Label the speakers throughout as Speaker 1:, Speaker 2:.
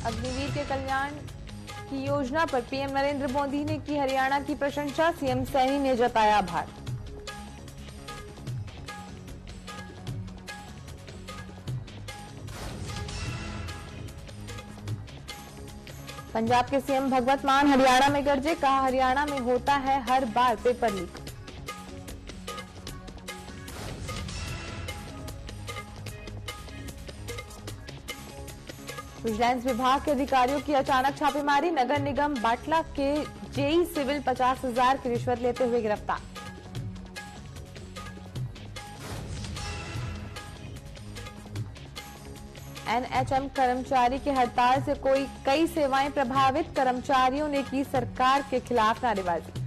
Speaker 1: अग्निवीर के कल्याण की योजना पर पीएम नरेंद्र मोदी ने की हरियाणा की प्रशंसा। सीएम सैनी ने जताया आभार। पंजाब के सीएम भगवत मान हरियाणा में गरजे। कहा, हरियाणा में होता है हर बार पेपर लीक। विजिलेंस विभाग के अधिकारियों की अचानक छापेमारी। नगर निगम बाटला के जेई सिविल 50,000 की रिश्वत लेते हुए गिरफ्तार। एनएचएम कर्मचारी की हड़ताल से कई सेवाएं प्रभावित। कर्मचारियों ने की सरकार के खिलाफ नारेबाजी।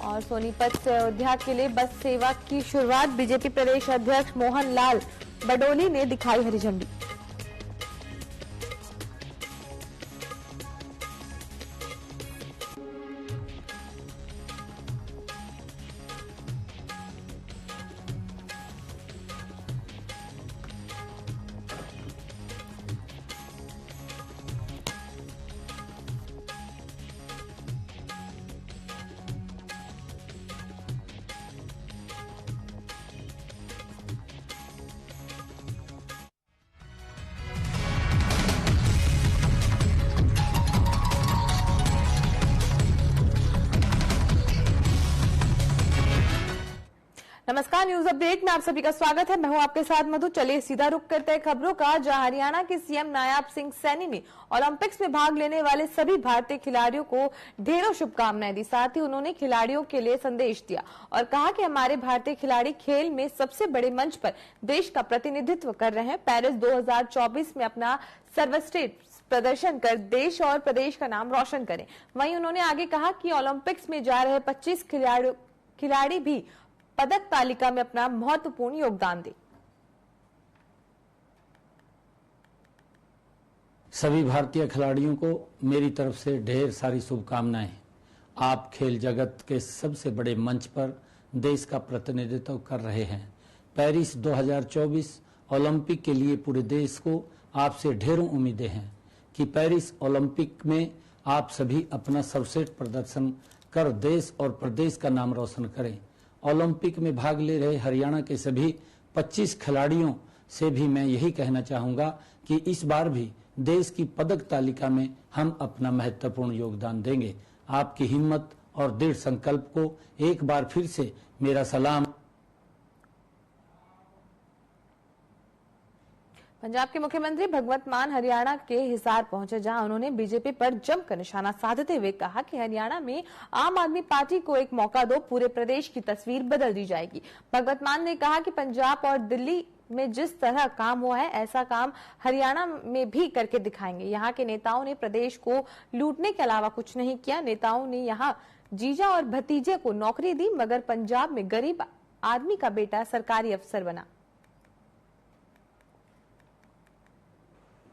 Speaker 1: और सोनीपत से अयोध्या के लिए बस सेवा की शुरुआत। बीजेपी प्रदेश अध्यक्ष मोहन लाल बडोली ने दिखाई हरी झंडी। नमस्कार, न्यूज अपडेट में आप सभी का स्वागत है। मैं हूं आपके साथ मधु। चलिए सीधा रुख करते हैं खबरों का, जहां हरियाणा के सीएम नायब सिंह सैनी ने ओलंपिक्स में भाग लेने वाले सभी भारतीय खिलाड़ियों को ढेरों शुभकामनाएं दी। साथ ही उन्होंने खिलाड़ियों के लिए संदेश दिया और कहा कि हमारे भारतीय खिलाड़ी खेल में सबसे बड़े मंच पर देश का प्रतिनिधित्व कर रहे हैं। पेरिस 2024 में अपना सर्वश्रेष्ठ प्रदर्शन कर देश और प्रदेश का नाम रोशन करें। वहीं उन्होंने आगे कहा कि ओलंपिक्स में जा रहे 25 खिलाड़ी भी पदक तालिका में अपना महत्वपूर्ण योगदान दें।
Speaker 2: सभी भारतीय खिलाड़ियों को मेरी तरफ से ढेर सारी शुभकामनाएं। आप खेल जगत के सबसे बड़े मंच पर देश का प्रतिनिधित्व कर रहे हैं। पेरिस 2024 ओलंपिक के लिए पूरे देश को आपसे ढेरों उम्मीदें हैं कि पेरिस ओलंपिक में आप सभी अपना सर्वश्रेष्ठ प्रदर्शन कर देश और प्रदेश का नाम रोशन करें। ओलंपिक में भाग ले रहे हरियाणा के सभी 25 खिलाड़ियों से भी मैं यही कहना चाहूंगा कि इस बार भी देश की पदक तालिका में हम अपना महत्वपूर्ण योगदान देंगे। आपकी हिम्मत और दृढ़ संकल्प को एक बार फिर से मेरा सलाम।
Speaker 1: पंजाब के मुख्यमंत्री भगवत मान हरियाणा के हिसार पहुंचे, जहां उन्होंने बीजेपी पर जमकर निशाना साधते हुए कहा कि हरियाणा में आम आदमी पार्टी को एक मौका दो, पूरे प्रदेश की तस्वीर बदल दी जाएगी। भगवत मान ने कहा कि पंजाब और दिल्ली में जिस तरह काम हुआ है, ऐसा काम हरियाणा में भी करके दिखाएंगे। यहाँ के नेताओं ने प्रदेश को लूटने के अलावा कुछ नहीं किया। नेताओं ने यहाँ जीजा और भतीजे को नौकरी दी, मगर पंजाब में गरीब आदमी का बेटा सरकारी अफसर बना।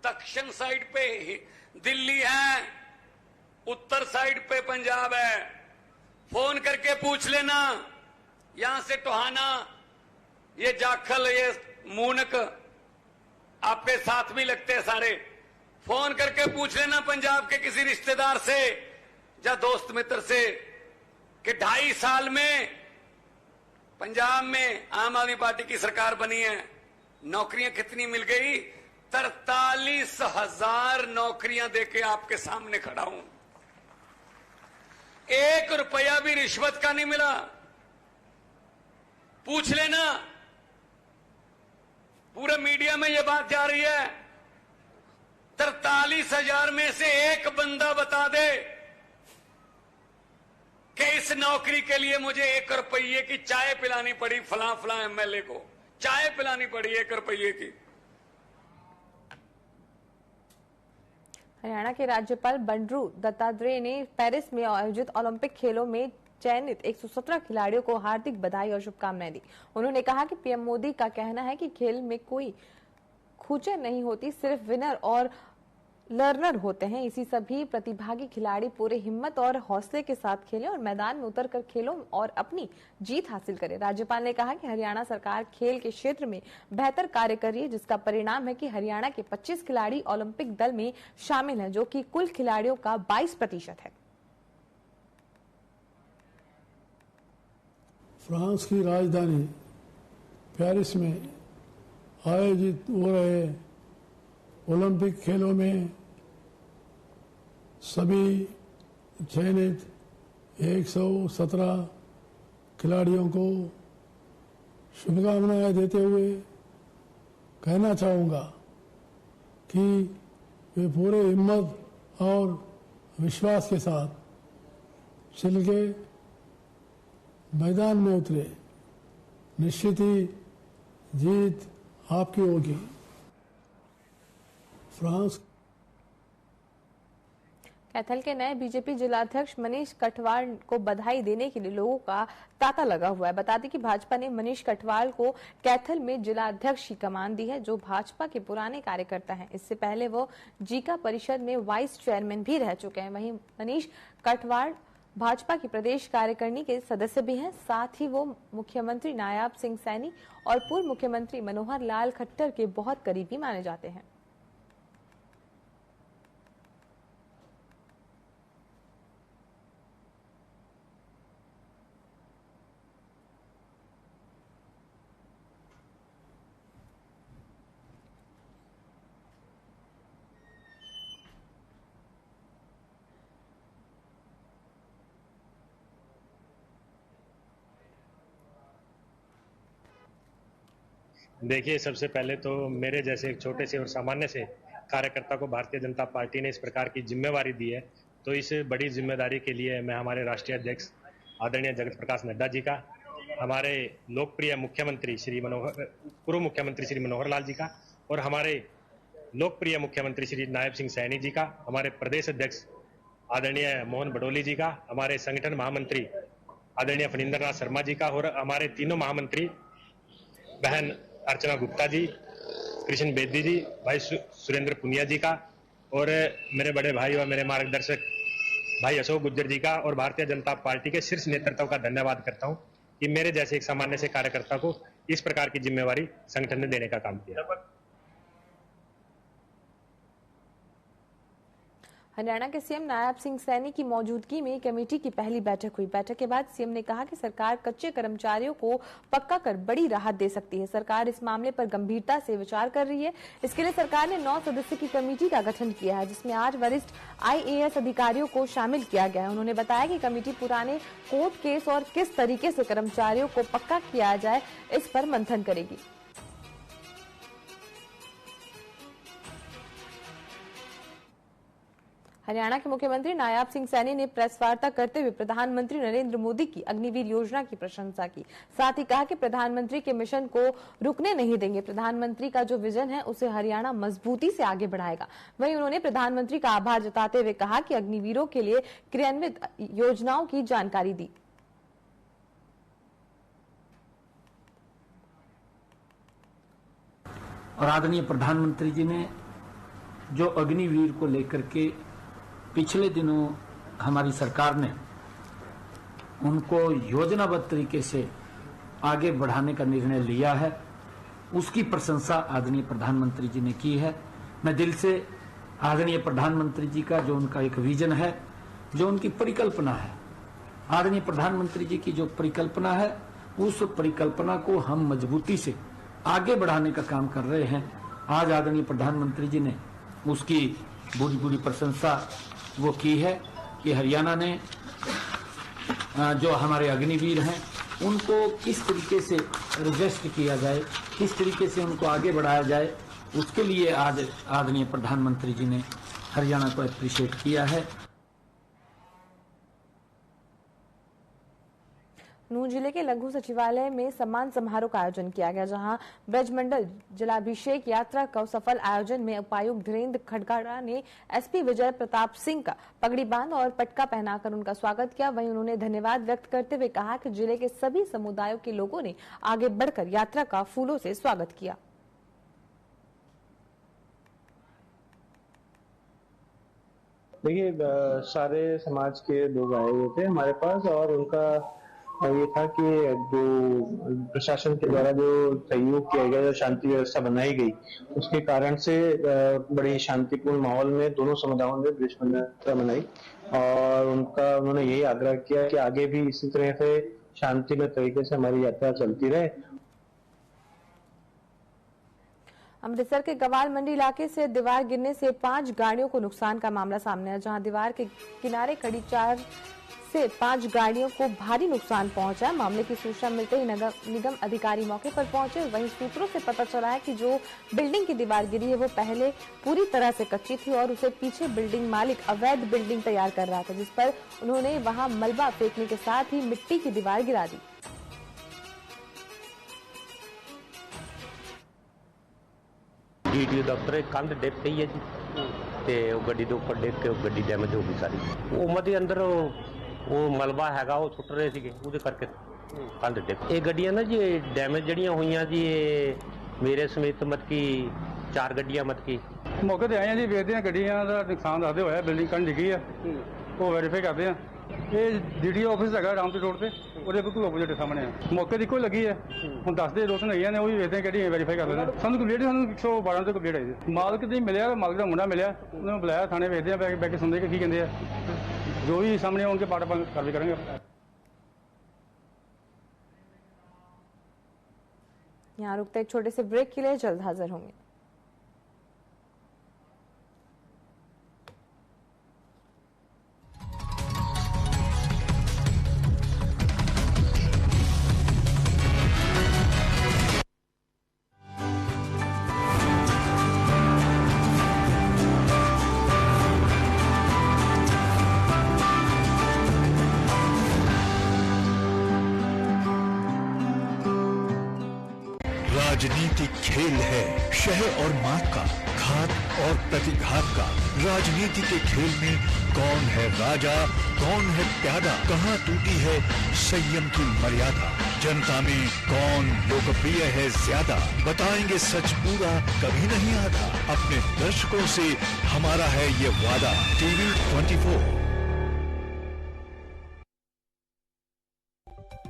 Speaker 3: दक्षिण साइड पे दिल्ली है, उत्तर साइड पे पंजाब है। फोन करके पूछ लेना, यहां से टोहाना, ये जाखल, ये मूनक आपके साथ भी लगते हैं सारे। फोन करके पूछ लेना पंजाब के किसी रिश्तेदार से या दोस्त मित्र से कि 2.5 साल में पंजाब में आम आदमी पार्टी की सरकार बनी है, नौकरियां कितनी मिल गई। 43,000 नौकरियां देके आपके सामने खड़ा हूं। 1 रुपया भी रिश्वत का नहीं मिला। पूछ लेना, पूरे मीडिया में यह बात जा रही है। 43,000 में से एक बंदा बता दे कि इस नौकरी के लिए मुझे 1 रुपये की चाय पिलानी पड़ी, फलां फलां एमएलए को चाय पिलानी पड़ी 1 रुपये की।
Speaker 1: हरियाणा के राज्यपाल बंडारू दत्तात्रेय ने पेरिस में आयोजित ओलंपिक खेलों में चयनित 117 खिलाड़ियों को हार्दिक बधाई और शुभकामनाएं दी। उन्होंने कहा कि पीएम मोदी का कहना है कि खेल में कोई खूचे नहीं होती, सिर्फ विनर और लर्नर होते हैं। इसी सभी प्रतिभागी खिलाड़ी पूरे हिम्मत और हौसले के साथ खेलें और मैदान में उतरकर खेलों और अपनी जीत हासिल करें। राज्यपाल ने कहा कि हरियाणा सरकार खेल के क्षेत्र में बेहतर कार्य कर रही है, जिसका परिणाम है कि हरियाणा के 25 खिलाड़ी ओलंपिक दल में शामिल हैं, जो कि कुल खिलाड़ियों का 22% है।
Speaker 4: फ्रांस की राजधानी पेरिस में आयोजित हो रहे ओलंपिक खेलों में सभी चयनित 117 खिलाड़ियों को शुभकामनाएं देते हुए कहना चाहूँगा कि वे पूरे हिम्मत और विश्वास के साथ चल के मैदान में उतरे। निश्चित ही जीत आपकी होगी। फ्रांस
Speaker 1: कैथल के नए बीजेपी जिलाध्यक्ष मनीष कठवाल को बधाई देने के लिए लोगों का तांता लगा हुआ है। बता दें कि भाजपा ने मनीष कठवाल को कैथल में जिलाध्यक्ष की कमान दी है, जो भाजपा के पुराने कार्यकर्ता हैं। इससे पहले वो जीका परिषद में वाइस चेयरमैन भी रह चुके हैं। वहीं मनीष कठवाल भाजपा की प्रदेश कार्यकारिणी के सदस्य भी हैं। साथ ही वो मुख्यमंत्री नायाब सिंह सैनी और पूर्व मुख्यमंत्री मनोहर लाल खट्टर के बहुत करीबी माने जाते हैं।
Speaker 5: देखिए, सबसे पहले तो मेरे जैसे एक छोटे से और सामान्य से कार्यकर्ता को भारतीय जनता पार्टी ने इस प्रकार की जिम्मेवारी दी है, तो इस बड़ी जिम्मेदारी के लिए मैं हमारे राष्ट्रीय अध्यक्ष आदरणीय जगत प्रकाश नड्डा जी का, हमारे लोकप्रिय मुख्यमंत्री पूर्व मुख्यमंत्री श्री मनोहर लाल जी का और हमारे लोकप्रिय मुख्यमंत्री श्री नायब सिंह सैनी जी का, हमारे प्रदेश अध्यक्ष आदरणीय मोहन बडोली जी का, हमारे संगठन महामंत्री आदरणीय फणींद्र नाथ शर्मा जी का और हमारे तीनों महामंत्री बहन अर्चना गुप्ता जी, कृष्ण बेदी जी, भाई सुरेंद्र पुनिया जी का और मेरे बड़े भाई और मेरे मार्गदर्शक भाई अशोक गुज्जर जी का और भारतीय जनता पार्टी के शीर्ष नेतृत्व का धन्यवाद करता हूं कि मेरे जैसे एक सामान्य से कार्यकर्ता को इस प्रकार की जिम्मेवारी संगठन ने देने का काम किया।
Speaker 1: हरियाणा के सीएम नायाब सिंह सैनी की मौजूदगी में कमेटी की पहली बैठक हुई। बैठक के बाद सीएम ने कहा कि सरकार कच्चे कर्मचारियों को पक्का कर बड़ी राहत दे सकती है। सरकार इस मामले पर गंभीरता से विचार कर रही है। इसके लिए सरकार ने 9 सदस्यों की कमेटी का गठन किया है, जिसमें 8 वरिष्ठ IAS अधिकारियों को शामिल किया गया है। उन्होंने बताया कि कमेटी पुराने कोर्ट केस और किस तरीके से कर्मचारियों को पक्का किया जाए, इस पर मंथन करेगी। हरियाणा के मुख्यमंत्री नायाब सिंह सैनी ने प्रेस वार्ता करते हुए प्रधानमंत्री नरेंद्र मोदी की अग्निवीर योजना की प्रशंसा की। साथ ही कहा कि प्रधानमंत्री के मिशन को रुकने नहीं देंगे। प्रधानमंत्री का जो विजन है उसे हरियाणा मजबूती से आगे बढ़ाएगा। वहीं उन्होंने प्रधानमंत्री का आभार जताते हुए कहा कि अग्निवीरों के लिए क्रियान्वित योजनाओं की जानकारी दी।
Speaker 2: और आदरणीय प्रधानमंत्री जी ने जो अग्निवीर को लेकर के पिछले दिनों हमारी सरकार ने उनको योजनाबद्ध तरीके से आगे बढ़ाने का निर्णय लिया है, उसकी प्रशंसा आदरणीय प्रधानमंत्री जी ने की है। मैं दिल से आदरणीय प्रधानमंत्री जी का जो उनका एक विजन है, जो उनकी परिकल्पना है, आदरणीय प्रधानमंत्री जी की जो परिकल्पना है, उस परिकल्पना को हम मजबूती से आगे बढ़ाने का काम कर रहे हैं। आज आदरणीय प्रधानमंत्री जी ने उसकी पूरी प्रशंसा वो की है कि हरियाणा ने जो हमारे अग्निवीर हैं उनको किस तरीके से रिजेस्ट किया जाए, किस तरीके से उनको आगे बढ़ाया जाए, उसके लिए आज आदरणीय प्रधानमंत्री जी ने हरियाणा को अप्रिशिएट किया है।
Speaker 1: नूंह जिले के लघु सचिवालय में सम्मान समारोह का आयोजन किया गया, जहां ब्रजमंडल जलाभिषेक यात्रा का सफल आयोजन में उपायुक्त धीरेन्द्र खडगाड़ा ने SP विजय प्रताप सिंह का पगड़ी बांध और पटका पहनाकर उनका स्वागत किया। वहीं उन्होंने धन्यवाद व्यक्त करते हुए कहा कि जिले के सभी समुदायों के लोगों ने आगे बढ़कर यात्रा का फूलों से स्वागत किया।
Speaker 6: देखिए सारे समाज के लोग आए हुए थे हमारे पास और उनका ये था कि जो प्रशासन के द्वारा जो सहयोग किया गया, जो शांति व्यवस्था बनाई गई, उसके कारण से बड़ी शांतिपूर्ण माहौल में दोनों समुदायों ने ब्रिजबंधन यात्रा मनाई और उन्होंने यही आग्रह किया कि आगे भी इसी तरह से शांतिमय तरीके से हमारी यात्रा चलती रहे।
Speaker 1: अमृतसर के गवाल मंडी इलाके से दीवार गिरने से 5 गाड़ियों को नुकसान का मामला सामने आया, जहां दीवार के किनारे खड़ी 4 से 5 गाड़ियों को भारी नुकसान पहुंचा। मामले की सूचना मिलते ही निगम अधिकारी मौके पर पहुंचे। वहीं सूत्रों से पता चला है कि जो बिल्डिंग की दीवार गिरी है वो पहले पूरी तरह से कच्ची थी और उसे पीछे बिल्डिंग मालिक अवैध बिल्डिंग तैयार कर रहा था, जिस पर उन्होंने वहां मलबा फेंकने के साथ ही मिट्टी की दीवार गिरा दी।
Speaker 7: ਡੀਟੀਓ ਦਫ਼ਤਰ ਕੰਧ ਡਿੱਗ ਪਈ ਹੈ ਜੀ ਤੇ ਉਹ ਗੱਡੀ ਦੇ ਉੱਪਰ ਡਿੱਗ ਕੇ ਉਹ ਗੱਡੀ ਡੈਮੇਜ ਹੋ ਗਈ ਸਾਰੀ। ਉਹ ਮਦੇ ਅੰਦਰ ਉਹ ਮਲਬਾ ਹੈਗਾ ਉਹ ਸੁੱਟ ਰਹੇ ਸੀਗੇ, ਉਹਦੇ ਕਰਕੇ ਕੰਧ ਡਿੱਗ। ਇਹ ਗੱਡੀਆਂ ਨਾ ਜੀ ਡੈਮੇਜ ਜਿਹੜੀਆਂ ਹੋਈਆਂ ਜੀ ਇਹ ਮੇਰੇ ਸਮੇਤ ਮਤ ਕੀ 4 ਗੱਡੀਆਂ ਮਤ ਕੀ
Speaker 8: ਮੌਕੇ ਤੇ ਆਏ ਆ ਜੀ, ਵੇਖਦੇ ਆ ਗੱਡੀਆਂ ਦਾ ਨੁਕਸਾਨ ਦੱਸਦੇ ਹੋਇਆ, ਬਿਲਡਿੰਗ ਕੰਧ ਡਿੱਗੀ ਆ ਉਹ ਵੈਰੀਫਾਈ ਕਰਦੇ ਆ। ਇਹ ਡੀਡੀਓ ਆਫਿਸ ਹੈਗਾ ਰਾਮਪੁਰ ਰੋਡ ਤੇ, ਉਹਦੇ ਬਿਲਕੁਲ ਆਪੋਜ਼ਿਟ ਸਾਹਮਣੇ ਆ। ਮੌਕੇ ਦੀ ਇੱਕੋ ਲੱਗੀ ਹੈ, ਹੁਣ ਦੱਸਦੇ 2-3 ਹੈਗੀਆਂ ਨੇ, ਉਹ ਵੀ ਵੇਖਦੇ ਆ ਕਿਹੜੀ ਵੈਰੀਫਾਈ ਕਰ ਲੈਂਦੇ। ਸਾਨੂੰ ਕੰਪਲੀਟ ਸਾਨੂੰ 112 ਤੇ ਕੰਪਲੀਟ ਆਈ ਸੀ। ਮਾਲਕ ਦੀ ਮਿਲਿਆ, ਮਾਲਕ ਦਾ ਮੁੰਡਾ ਮਿਲਿਆ, ਉਹਨੂੰ ਬੁਲਾਇਆ ਥਾਣੇ, ਵੇਖਦੇ ਆ ਬੈ ਕੇ ਸੁਣਦੇ ਕਿ ਕੀ ਕਹਿੰਦੇ ਆ, ਜੋ ਵੀ ਸਾਹਮਣੇ ਆਉਣਗੇ ਪਾਰਟ ਕਾਰਵਾਈ ਕਰਾਂਗੇ।
Speaker 1: यहाँ रुकते एक छोटे से ब्रेक के लिए, जल्द हाजिर होंगे।
Speaker 9: राजनीति खेल है शह और मात का, घात और प्रतिघात का। राजनीति के खेल में कौन है राजा, कौन है प्यादा, कहाँ टूटी है संयम की मर्यादा, जनता में कौन लोकप्रिय है ज्यादा, बताएंगे सच पूरा कभी नहीं आधा। अपने दर्शकों से हमारा है ये वादा। TV 24।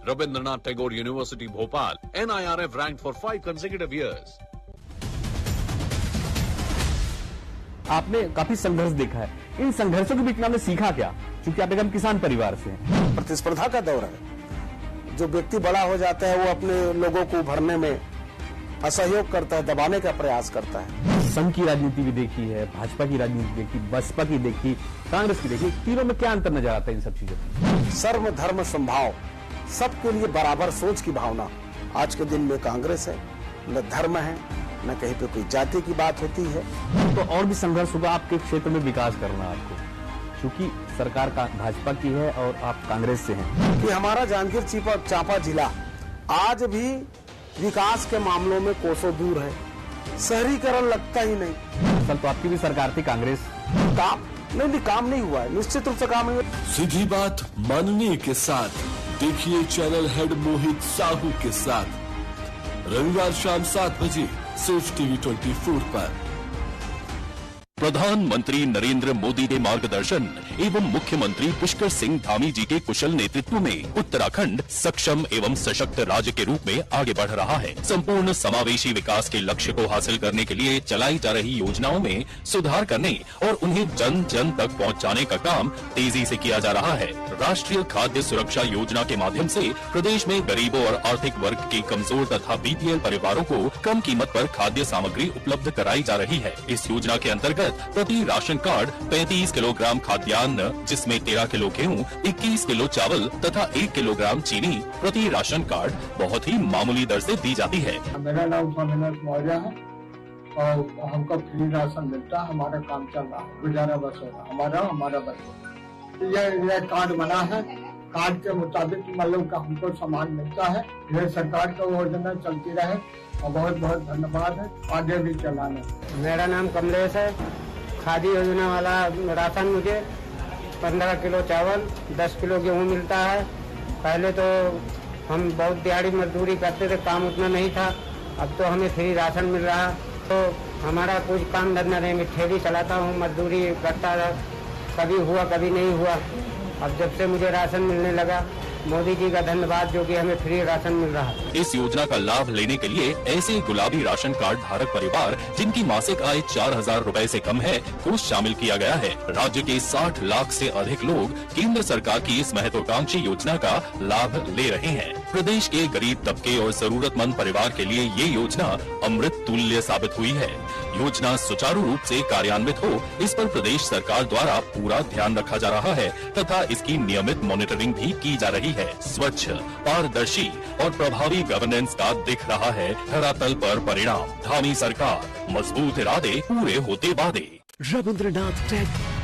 Speaker 10: Rabindranath Tagore University, Bhopal, NIRF ranked for 5 consecutive years.
Speaker 11: आपने काफी संघर्ष देखा है, इन संघर्षों के बीच में आपने सीखा क्या? क्योंकि आप एकदम किसान परिवार से हैं।
Speaker 12: प्रतिस्पर्धा का दौर है, जो व्यक्ति बड़ा हो जाता है वो अपने लोगों को उभरने में असहयोग करता है, दबाने का प्रयास करता है।
Speaker 11: संघ की राजनीति भी देखी है, भाजपा की राजनीति देखी, बसपा की देखी, कांग्रेस की देखी, तीनों में क्या अंतर नजर आता है इन सब चीजों में?
Speaker 12: सर्व धर्म संभाव, सबके लिए बराबर सोच की भावना आज के दिन में कांग्रेस है। न धर्म है, न कहीं पे कोई जाति की बात होती है।
Speaker 11: तो और भी संघर्ष होगा आपके क्षेत्र में विकास करना आपको, क्योंकि सरकार का भाजपा की है और आप कांग्रेस से हैं।
Speaker 12: कि हमारा जांजगीर चांपा जिला आज भी विकास के मामलों में कोसों दूर है, शहरीकरण लगता ही नहीं।
Speaker 11: सर तो आपकी भी सरकार थी कांग्रेस,
Speaker 12: काम नहीं हुआ है, निश्चित रूप से काम नहीं हुआ।
Speaker 9: सीधी बात माननीय के साथ देखिए चैनल हेड मोहित साहू के साथ रविवार शाम 7 बजे सिर्फ टीवी 24 पर।
Speaker 13: प्रधानमंत्री नरेंद्र मोदी के मार्गदर्शन एवं मुख्यमंत्री पुष्कर सिंह धामी जी के कुशल नेतृत्व में उत्तराखंड सक्षम एवं सशक्त राज्य के रूप में आगे बढ़ रहा है। संपूर्ण समावेशी विकास के लक्ष्य को हासिल करने के लिए चलाई जा रही योजनाओं में सुधार करने और उन्हें जन जन तक पहुंचाने का काम तेजी से किया जा रहा है। राष्ट्रीय खाद्य सुरक्षा योजना के माध्यम से प्रदेश में गरीबों और आर्थिक वर्ग के कमजोर तथा बीपीएल परिवारों को कम कीमत पर खाद्य सामग्री उपलब्ध कराई जा रही है। इस योजना के अंतर्गत प्रति राशन कार्ड 35 किलोग्राम खाद्यान्न, जिसमें 13 किलो गेहूँ, 21 किलो चावल तथा 1 किलोग्राम चीनी प्रति राशन कार्ड बहुत ही मामूली दर से दी जाती है।
Speaker 4: मेरा नाम स्वामीनाथ मौर्य है और हमको फ्री राशन मिलता है, हमारा काम चल रहा है, गुजारा बस हो रहा हमारा बस हो रहा। यह कार्ड बना है, कार्ड के मुताबिक मतलब का हमको सामान मिलता है। यह सरकार का योजना चलती रहे और बहुत बहुत धन्यवाद है, आगे भी चलाने।
Speaker 14: मेरा नाम कमलेश है। खादी योजना वाला राशन मुझे 15 किलो चावल, 10 किलो गेहूँ मिलता है। पहले तो हम बहुत दिहाड़ी मजदूरी करते थे, काम उतना नहीं था, अब तो हमें फ्री राशन मिल रहा। तो हमारा कुछ काम धंधा नहीं, मैं ठेली चलाता हूँ, मजदूरी करता था, कभी हुआ कभी नहीं हुआ। अब जब से मुझे राशन मिलने लगा, मोदी जी का धन्यवाद जो कि हमें फ्री राशन मिल रहा है।
Speaker 13: इस योजना का लाभ लेने के लिए ऐसे गुलाबी राशन कार्ड धारक परिवार जिनकी मासिक आय 4,000 रुपए से कम है को शामिल किया गया है। राज्य के 60 लाख से अधिक लोग केंद्र सरकार की इस महत्वाकांक्षी योजना का लाभ ले रहे हैं। प्रदेश के गरीब तबके और जरूरतमंद परिवार के लिए ये योजना अमृत तुल्य साबित हुई है। योजना सुचारू रूप से कार्यान्वित हो, इस पर प्रदेश सरकार द्वारा पूरा ध्यान रखा जा रहा है तथा इसकी नियमित मॉनिटरिंग भी की जा रही है। स्वच्छ, पारदर्शी और प्रभावी गवर्नेंस का दिख रहा है धरातल पर परिणाम। धामी सरकार, मजबूत इरादे, पूरे होते वादे।
Speaker 9: रविंद्रनाथ टैगोर।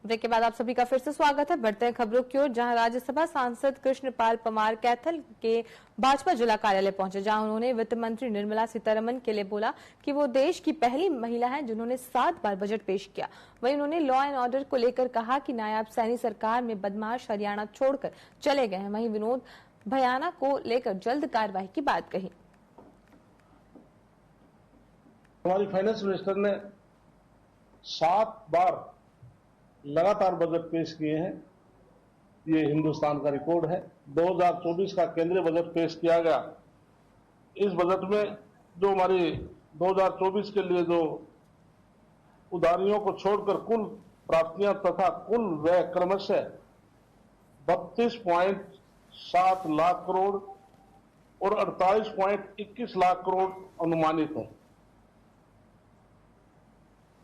Speaker 1: ब्रेक के बाद आप सभी का फिर से स्वागत है। बढ़ते हैं खबरों की ओर, जहां राज्यसभा सांसद कृष्णपाल परमार कैथल के भाजपा जिला कार्यालय पहुंचे, जहां उन्होंने वित्त मंत्री निर्मला सीतारमण के लिए बोला कि वो देश की पहली महिला हैं जिन्होंने 7 बार बजट पेश किया। वहीं उन्होंने लॉ एंड ऑर्डर को लेकर कहा कि नायब सैनी सरकार में बदमाश हरियाणा छोड़कर चले गए हैं। वहीं विनोद भयाना को लेकर जल्द कार्रवाई की बात कही।
Speaker 15: हमारी फाइनेंस मिनिस्टर ने 7 बार लगातार बजट पेश किए हैं। ये हिंदुस्तान का रिकॉर्ड है। 2024 का केंद्रीय बजट पेश किया गया। इस बजट में जो हमारी 2024 के लिए जो उधारियों को छोड़कर कुल प्राप्तियां तथा कुल व्यय क्रमशः 32.7 लाख करोड़ और 48.21 लाख करोड़ अनुमानित है।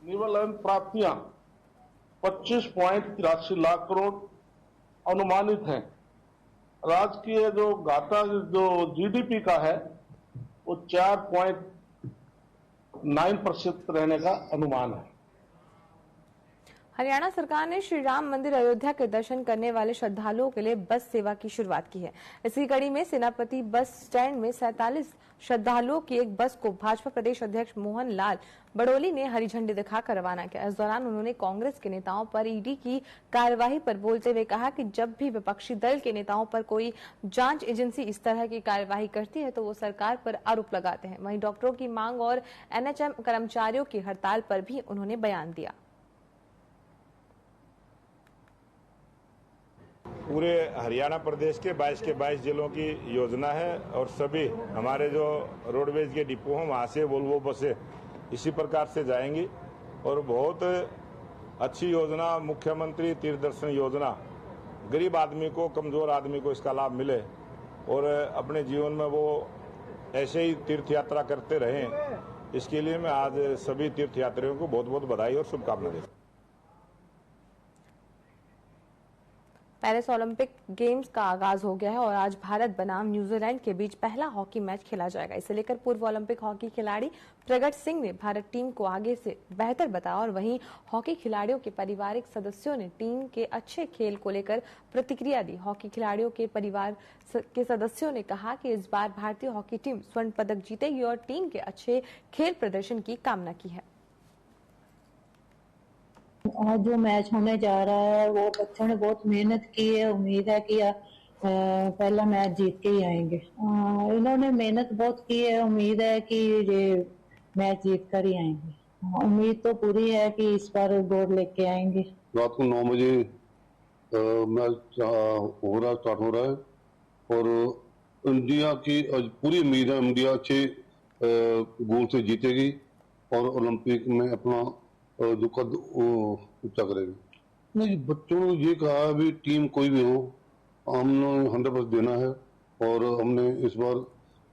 Speaker 15: निवल एवं प्राप्तियां 25.83 लाख करोड़ अनुमानित हैं। राज्य की जो घाटा जो जीडीपी का है वो 4.9% रहने का अनुमान है।
Speaker 1: हरियाणा सरकार ने श्री राम मंदिर अयोध्या के दर्शन करने वाले श्रद्धालुओं के लिए बस सेवा की शुरुआत की है। इसी कड़ी में सेनापति बस स्टैंड में 47 श्रद्धालुओं की एक बस को भाजपा प्रदेश अध्यक्ष मोहन लाल बड़ोली ने हरी झंडी दिखाकर रवाना किया। इस दौरान उन्होंने कांग्रेस के नेताओं पर ईडी की कार्यवाही पर बोलते हुए कहा कि जब भी विपक्षी दल के नेताओं पर कोई जांच एजेंसी इस तरह की कार्यवाही करती है तो वो सरकार पर आरोप लगाते हैं। वहीं डॉक्टरों की मांग और एनएचएम कर्मचारियों की हड़ताल पर भी उन्होंने बयान दिया।
Speaker 16: पूरे हरियाणा प्रदेश के 22 के 22 जिलों की योजना है और सभी हमारे जो रोडवेज के डिपो हैं वहाँ से वोल्वो बसें इसी प्रकार से जाएंगी और बहुत अच्छी योजना मुख्यमंत्री तीर्थ दर्शन योजना गरीब आदमी को, कमजोर आदमी को इसका लाभ मिले और अपने जीवन में वो ऐसे ही तीर्थ यात्रा करते रहें। इसके लिए मैं आज सभी तीर्थ यात्रियों को बहुत बहुत बधाई और शुभकामनाएं देता हूं।
Speaker 1: पेरिस ओलंपिक गेम्स का आगाज हो गया है और आज भारत बनाम न्यूजीलैंड के बीच पहला हॉकी मैच खेला जाएगा। इसे लेकर पूर्व ओलंपिक हॉकी खिलाड़ी प्रगट सिंह ने भारत टीम को आगे से बेहतर बताया और वहीं हॉकी खिलाड़ियों के पारिवारिक सदस्यों ने टीम के अच्छे खेल को लेकर प्रतिक्रिया दी। हॉकी खिलाड़ियों के परिवार के सदस्यों ने कहा कि इस बार भारतीय हॉकी टीम स्वर्ण पदक जीतेगी और टीम के अच्छे खेल प्रदर्शन की कामना की है।
Speaker 17: आज जो मैच होने जा रहा है वो बच्चों ने बहुत मेहनत की है। उम्मीद है कि पहला मैच जीत के ही आएंगे। इन्होंने मेहनत बहुत की है। उम्मीद है कि ये मैच जीत कर ही आएंगे। उम्मीद तो पूरी है कि इस बार गोल्ड लेके आएंगे।
Speaker 18: रात को 9 बजे मैच स्टार्ट हो रहा है और इंडिया की पूरी उम्मीद है इंडिया अच्छे गोल से जीतेगी और ओलंपिक में अपना जो कद ऊंचा करेगी। नहीं, बच्चों ने ये कहा भी टीम कोई भी हो हमने 100% देना है और हमने इस बार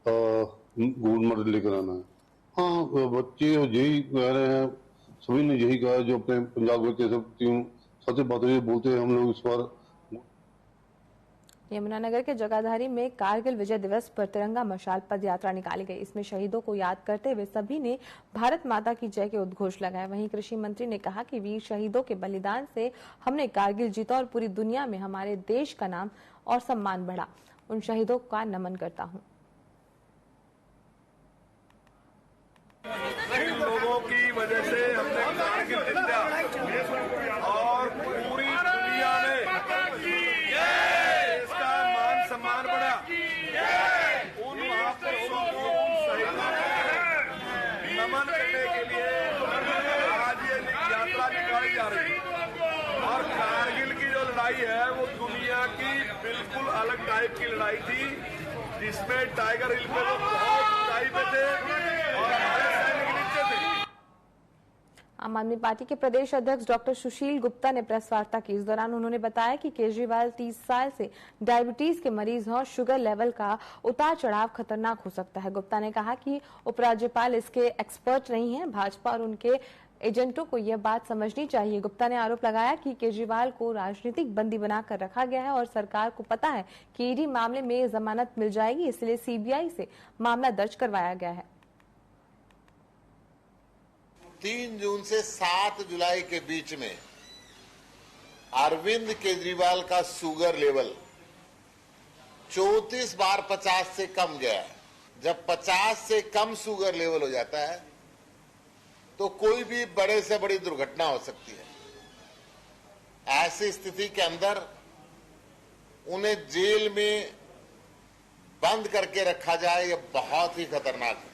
Speaker 18: गोल्ड मेडल लेकर आना है। हाँ, बच्चे यही कह रहे हैं, सभी ने यही कहा जो अपने पंजाब के सब टीम सबसे बात ये बोलते हैं हम लोग इस बार।
Speaker 1: यमुनानगर के जगाधरी में कारगिल विजय दिवस पर तिरंगा मशाल पद यात्रा निकाली गई। इसमें शहीदों को याद करते हुए सभी ने भारत माता की जय के उद्घोष लगाए। वहीं कृषि मंत्री ने कहा कि वीर शहीदों के बलिदान से हमने कारगिल जीता और पूरी दुनिया में हमारे देश का नाम और सम्मान बढ़ा। उन शहीदों का नमन करता हूं।
Speaker 19: लोगों की वजह से हमने कारगिल जीता और पूरी दुनिया में सम्मान बढ़ा। नमन करने के लिए आज ये यात्रा निकाली जा रही है। और कारगिल की जो लड़ाई है वो दुनिया की बिल्कुल अलग टाइप की लड़ाई थी, जिसमें टाइगर हिल पे लोग बहुत ऊंचाई पे थे और हमारे सैनिक नीचे थे।
Speaker 1: आम आदमी पार्टी के प्रदेश अध्यक्ष डॉक्टर सुशील गुप्ता ने प्रेस वार्ता की। इस दौरान उन्होंने बताया कि केजरीवाल 30 साल से डायबिटीज के मरीज हैं और शुगर लेवल का उतार चढ़ाव खतरनाक हो सकता है। गुप्ता ने कहा कि उपराज्यपाल इसके एक्सपर्ट नहीं हैं। भाजपा और उनके एजेंटों को यह बात समझनी चाहिए। गुप्ता ने आरोप लगाया कि केजरीवाल को राजनीतिक बंदी बनाकर रखा गया है और सरकार को पता है कि ईडी मामले में जमानत मिल जाएगी, इसलिए सीबीआई से मामला दर्ज करवाया गया है।
Speaker 20: 3 जून से 7 जुलाई के बीच में अरविंद केजरीवाल का शुगर लेवल 34 बार 50 से कम गया है। जब 50 से कम शुगर लेवल हो जाता है तो कोई भी बड़े से बड़ी दुर्घटना हो सकती है। ऐसी स्थिति के अंदर उन्हें जेल में बंद करके रखा जाए, यह बहुत ही खतरनाक है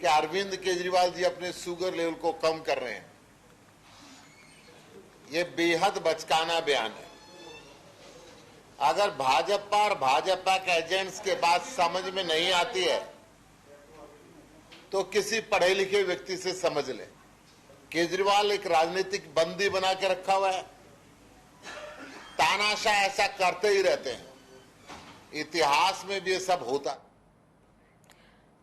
Speaker 20: कि अरविंद केजरीवाल जी अपने शुगर लेवल को कम कर रहे हैं। ये बेहद बचकाना बयान है। अगर भाजपा और भाजपा के एजेंट्स के बात समझ में नहीं आती है तो किसी पढ़े लिखे व्यक्ति से समझ ले। केजरीवाल एक राजनीतिक बंदी बना के रखा हुआ है। तानाशाह ऐसा करते ही रहते हैं। इतिहास में भी ये सब होता।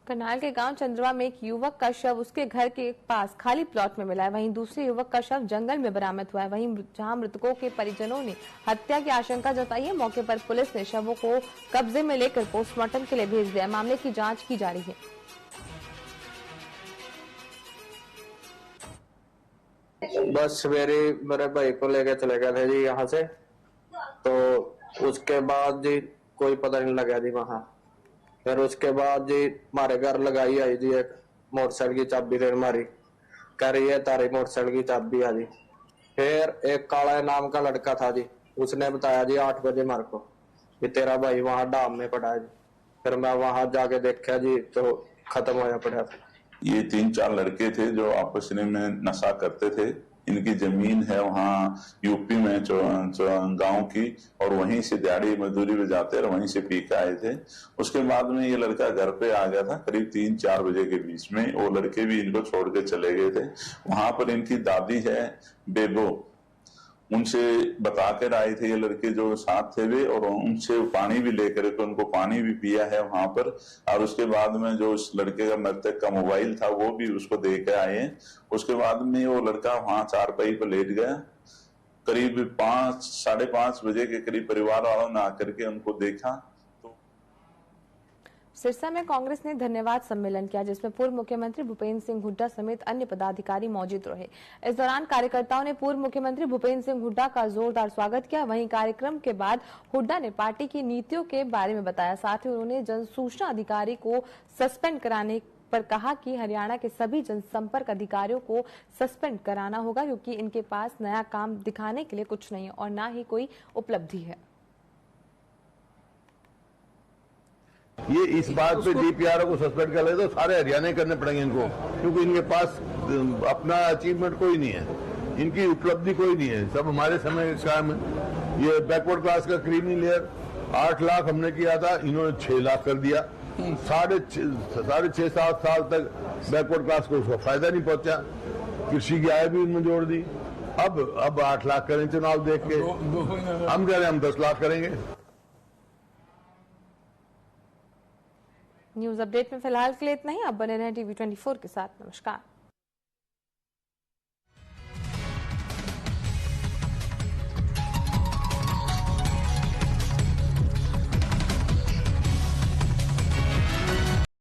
Speaker 1: करनाल के गांव चंद्रवा में एक युवक का शव उसके घर के पास खाली प्लॉट में मिला है। वहीं दूसरे युवक का शव जंगल में बरामद हुआ है। वहीं जहां मृतकों के परिजनों ने हत्या की आशंका जताई है, मौके पर पुलिस ने शवों को कब्जे में लेकर पोस्टमार्टम के लिए भेज दिया। मामले की जांच की जा रही है।
Speaker 21: बस सवेरे मेरे भाई को लेके चले गए थे जी यहाँ से, तो उसके बाद जी कोई पता नहीं लगा जी वहाँ। फिर उसके बाद जी हमारे घर लगाई आई जी एक मोटरसाइकिल की चाबी देर मारी, कह रही है तारी मोटरसाइकिल की चाबी आ जी। फिर एक काला नाम का लड़का था जी, उसने बताया जी 8 बजे मार को कि तेरा भाई वहाँ डाम में पड़ा है जी। फिर मैं वहां जाके देखा जी तो खत्म होया पड़ा था।
Speaker 22: ये 3-4 लड़के थे जो आपस में नशा करते थे। इनकी जमीन है वहाँ यूपी में गांव की, और वहीं से दिहाड़ी मजदूरी पे जाते और वहीं से पी के आए थे। उसके बाद में ये लड़का घर पे आ गया था करीब 3-4 बजे के बीच में। वो लड़के भी इनको छोड़ के चले गए थे। वहां पर इनकी दादी है बेबो, उनसे बता कर आए थे ये लड़के जो साथ थे वे, और उनसे पानी भी लेकर के उनको पानी भी पिया है वहां पर। और उसके बाद में जो उस लड़के का मृतक का मोबाइल था वो भी उसको दे के आए हैं। उसके बाद में वो लड़का वहां चारपाई पर लेट गया। करीब 5-5:30 बजे के करीब परिवार वालों ने आकर के उनको देखा।
Speaker 1: सिरसा में कांग्रेस ने धन्यवाद सम्मेलन किया, जिसमें पूर्व मुख्यमंत्री भूपेंद्र सिंह हुड्डा समेत अन्य पदाधिकारी मौजूद रहे। इस दौरान कार्यकर्ताओं ने पूर्व मुख्यमंत्री भूपेंद्र सिंह हुड्डा का जोरदार स्वागत किया। वहीं कार्यक्रम के बाद हुड्डा ने पार्टी की नीतियों के बारे में बताया। साथ ही उन्होंने जनसूचना अधिकारी को सस्पेंड कराने पर कहा कि हरियाणा के सभी जनसंपर्क अधिकारियों को सस्पेंड कराना होगा, क्योंकि इनके पास नया काम दिखाने के लिए कुछ नहीं है और न ही कोई उपलब्धि है।
Speaker 23: ये इस बात पे डीपीआरओ को सस्पेंड कर ले तो सारे हरियाणा करने पड़ेंगे इनको, क्योंकि इनके पास अपना अचीवमेंट कोई नहीं है, इनकी उपलब्धि कोई नहीं है, सब हमारे समय का काम है। ये बैकवर्ड क्लास का क्रीमी लेयर 8 लाख हमने किया था, इन्होंने 6 लाख कर दिया। 6.5-7 साल तक बैकवर्ड क्लास को उसका फायदा नहीं पहुंचा। कृषि की आय भी इनमें जोड़ दी। अब 8 लाख करें चुनाव देख के, हम कह रहे हैं हम 10 लाख करेंगे।
Speaker 1: न्यूज अपडेट में फिलहाल के लिए इतना ही। अब बने रहें TV24 के साथ। नमस्कार।